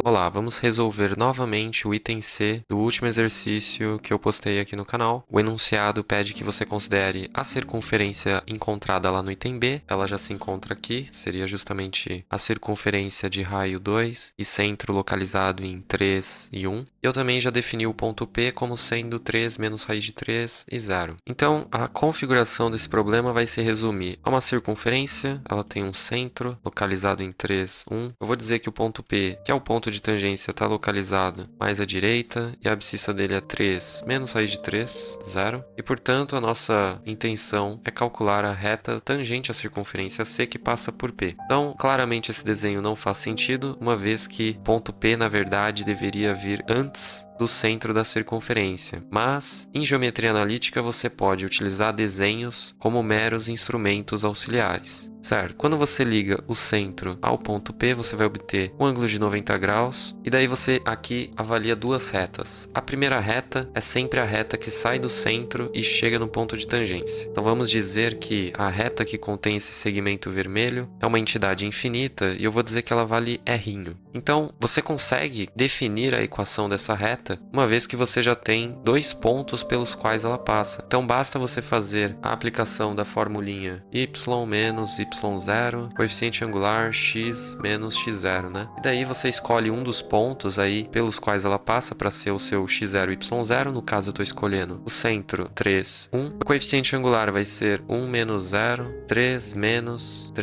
Olá, vamos resolver novamente o item C do último exercício que eu postei aqui no canal. O enunciado pede que você considere a circunferência encontrada lá no item B. Ela já se encontra aqui, seria justamente a circunferência de raio 2 e centro localizado em 3 e 1. Eu também já defini o ponto P como sendo 3 menos raiz de 3 e 0. Então, a configuração desse problema vai se resumir a uma circunferência, ela tem um centro localizado em 3, 1. Eu vou dizer que o ponto P, que é o ponto de tangência, está localizado mais à direita e a abscissa dele é 3 menos raiz de 3, 0. E, portanto, a nossa intenção é calcular a reta tangente à circunferência C que passa por P. Então, claramente esse desenho não faz sentido, uma vez que ponto P, na verdade, deveria vir antes do centro da circunferência. Mas, em geometria analítica, você pode utilizar desenhos como meros instrumentos auxiliares. Certo? Quando você liga o centro ao ponto P, você vai obter um ângulo de 90 graus, e daí você aqui avalia duas retas. A primeira reta é sempre a reta que sai do centro e chega no ponto de tangência. Então vamos dizer que a reta que contém esse segmento vermelho é uma entidade infinita, e eu vou dizer que ela vale R. Então você consegue definir a equação dessa reta, uma vez que você já tem dois pontos pelos quais ela passa. Então basta você fazer a aplicação da formulinha y menos y0, coeficiente angular x menos x0, né? E daí você escolhe um dos pontos aí pelos quais ela passa para ser o seu x0 e y0. No caso eu estou escolhendo o centro 3, 1. O coeficiente angular vai ser 1 menos 0, 3 menos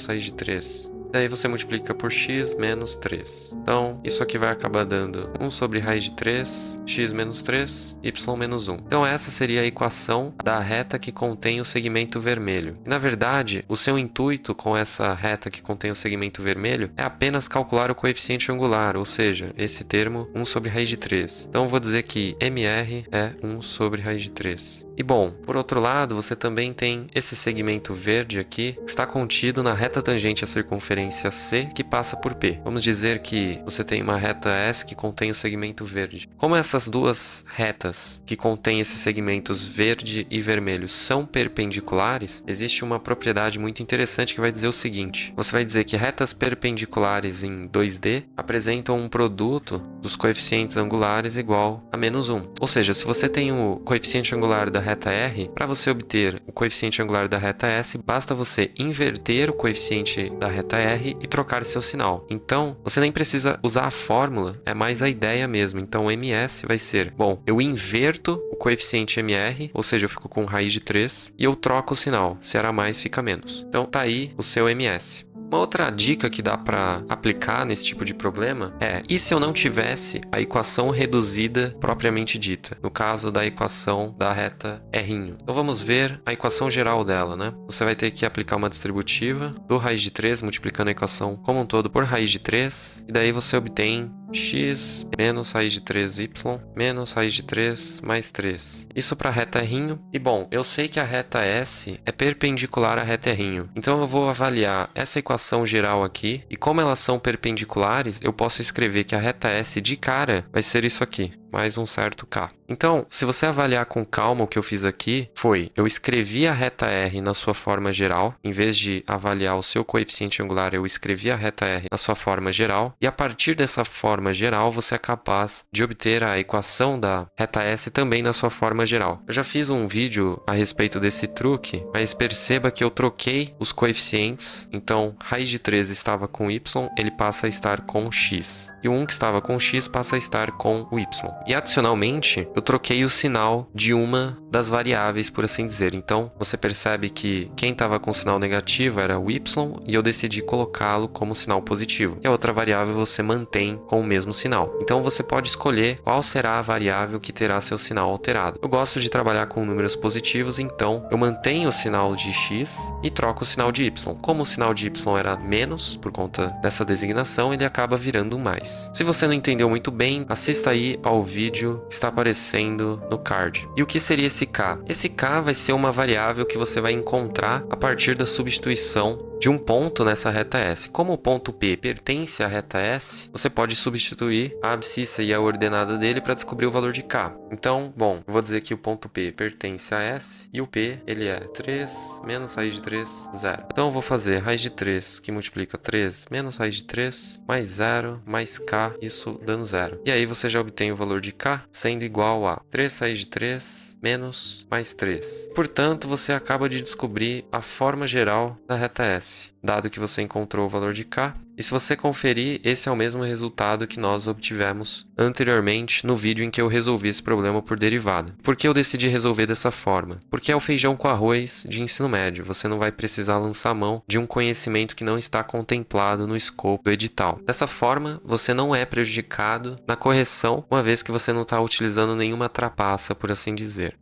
raiz de 3. Daí você multiplica por x menos 3. Então, isso aqui vai acabar dando 1 sobre raiz de 3, x menos 3, y menos 1. Então, essa seria a equação da reta que contém o segmento vermelho. E, na verdade, o seu intuito com essa reta que contém o segmento vermelho é apenas calcular o coeficiente angular, ou seja, esse termo 1 sobre raiz de 3. Então, eu vou dizer que mr é 1 sobre raiz de 3. E bom, por outro lado, você também tem esse segmento verde aqui, que está contido na reta tangente à circunferência C, que passa por P. Vamos dizer que você tem uma reta S que contém o segmento verde. Como essas duas retas que contêm esses segmentos verde e vermelho são perpendiculares, existe uma propriedade muito interessante que vai dizer o seguinte. Você vai dizer que retas perpendiculares em 2D apresentam um produto dos coeficientes angulares igual a menos 1. Ou seja, se você tem o coeficiente angular da reta R, para você obter o coeficiente angular da reta S, basta você inverter o coeficiente da reta R e trocar seu sinal. Então, você nem precisa usar a fórmula, é mais a ideia mesmo. Então, ms vai ser, bom, eu inverto o coeficiente mr, ou seja, eu fico com raiz de 3, e eu troco o sinal. Se era mais, fica menos. Então, tá aí o seu ms. Uma outra dica que dá para aplicar nesse tipo de problema é: e se eu não tivesse a equação reduzida propriamente dita? No caso da equação da reta R. Então vamos ver a equação geral dela, né? Você vai ter que aplicar uma distributiva do raiz de 3, multiplicando a equação como um todo por raiz de 3, e daí você obtém x menos raiz de 3y menos raiz de 3 mais 3. Isso para a reta R. E bom, eu sei que a reta S é perpendicular à reta R. Então eu vou avaliar essa equação geral aqui, e como elas são perpendiculares, eu posso escrever que a reta S de cara vai ser isso aqui, mais um certo k. Então, se você avaliar com calma, o que eu fiz aqui foi, eu escrevi a reta R na sua forma geral, em vez de avaliar o seu coeficiente angular, eu escrevi a reta R na sua forma geral, e a partir dessa forma geral, você é capaz de obter a equação da reta S também na sua forma geral. Eu já fiz um vídeo a respeito desse truque, mas perceba que eu troquei os coeficientes, então raiz de 3 estava com y, ele passa a estar com x. E o 1 que estava com x passa a estar com o y. E adicionalmente, eu troquei o sinal de uma das variáveis, por assim dizer. Então, você percebe que quem estava com sinal negativo era o y, e eu decidi colocá-lo como sinal positivo. E a outra variável você mantém com o mesmo sinal. Então, você pode escolher qual será a variável que terá seu sinal alterado. Eu gosto de trabalhar com números positivos, então eu mantenho o sinal de x e troco o sinal de y. Como o sinal de y era menos, por conta dessa designação, ele acaba virando um mais. Se você não entendeu muito bem, assista aí ao vídeo que está aparecendo no card. E o que seria esse k? Esse k vai ser uma variável que você vai encontrar a partir da substituição de um ponto nessa reta S. Como o ponto P pertence à reta S, você pode substituir a abscissa e a ordenada dele para descobrir o valor de K. Então, bom, eu vou dizer que o ponto P pertence a S e o P, ele é 3 menos raiz de 3, 0. Então, eu vou fazer raiz de 3, que multiplica 3 menos raiz de 3, mais 0, mais K, isso dando 0. E aí, você já obtém o valor de K sendo igual a 3 raiz de 3 menos mais 3. Portanto, você acaba de descobrir a forma geral da reta S, dado que você encontrou o valor de K. E se você conferir, esse é o mesmo resultado que nós obtivemos anteriormente no vídeo em que eu resolvi esse problema por derivada. Por que eu decidi resolver dessa forma? Porque é o feijão com arroz de ensino médio. Você não vai precisar lançar mão de um conhecimento que não está contemplado no escopo do edital. Dessa forma, você não é prejudicado na correção, uma vez que você não está utilizando nenhuma trapaça, por assim dizer.